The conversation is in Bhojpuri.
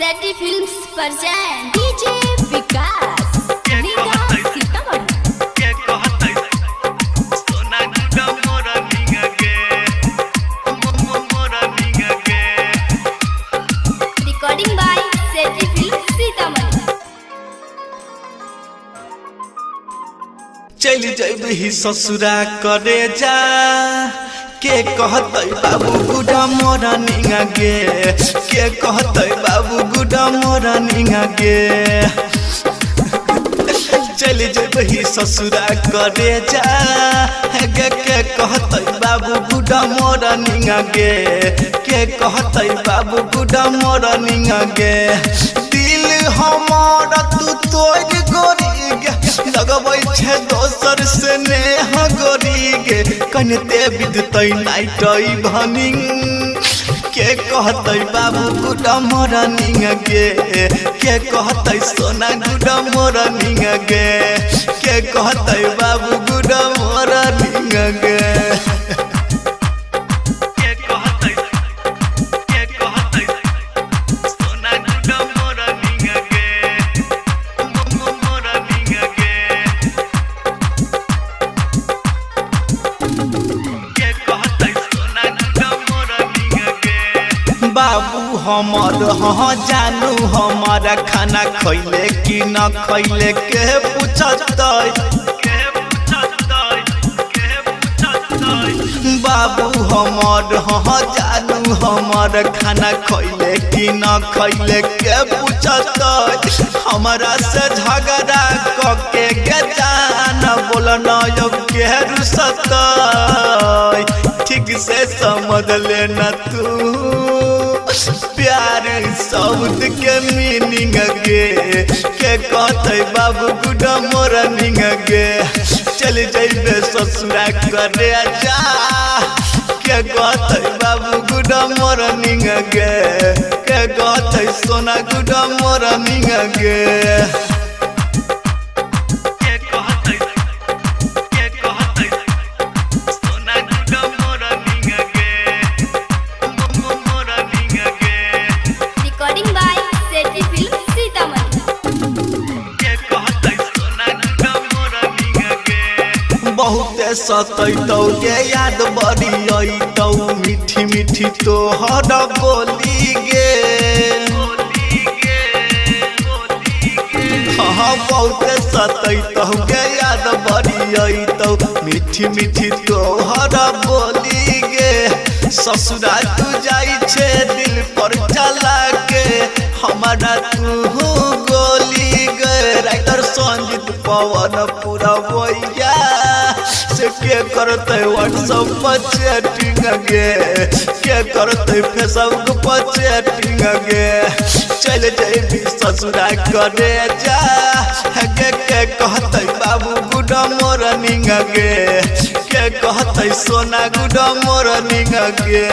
सेटी films present DJ Vikas Riga Sitamarhi recording by सेटी फिल्म्स सीतामढ़ी। चली जइबही ससुरा करे जा के कहतै बाबू गुडा मोरा निंगा गे के कहतै बाबू गुडा मोरा निंगा गे चली जइबही ससुरा करे जा के कहतै बाबू गुडा मोरा निंगा गे के कहतै बाबू गुडा मोरा निंगा गे दिल हमारा तू तोड़ गोरी लगबै छे दोसर से नेह गोरी गे कनते बिदतै नाइटै भनिंग के कहतै बाबू गुडा मोरा निंगा गे के कहतै सोना गुडा मोरा निंगा गे के कहतै बाबू गुडा मोरा निंगा गे बाबू हमर हाँ जानू हमारा खाना खैले कि न खैले के पूछतै बाबू हमर हाँ जानू हमारा खाना खैले कि न खैले के पूछतै हमारा से झगड़ा कके के जान बोल न के रुसतै ठीक से समझ लेना तू प्यार शब्द के मीनिंग गे के कहतै बाबू गुडा मोरा निंग गे चल जइबे ससुरा करे जा के कहतै बाबू गुडा मोरा निंग गे के कहतै सोना गुडा मोरा निंग गे बहुते सतैतौ गे याद बड़ी अइतौ मीठी मीठी तोहर बोली गे हाँ बहुते सतैतौ गे याद बड़ी अइतौ मीठी मीठी तोहर बोली गे ससुरा तू जाई छे दिल पर चला के हमारा तू गोली गे राइटर संजीत पवन पूरा बोया से के करते व्हाट्सएप पर चैटिंग गे के करते फेसबुक पर चैटिंग गे चल जइबी ससुरा करे जा के कहते बाबू गुडा मोरा निंग गे के कहते सोना गुडा मोरा निंग गे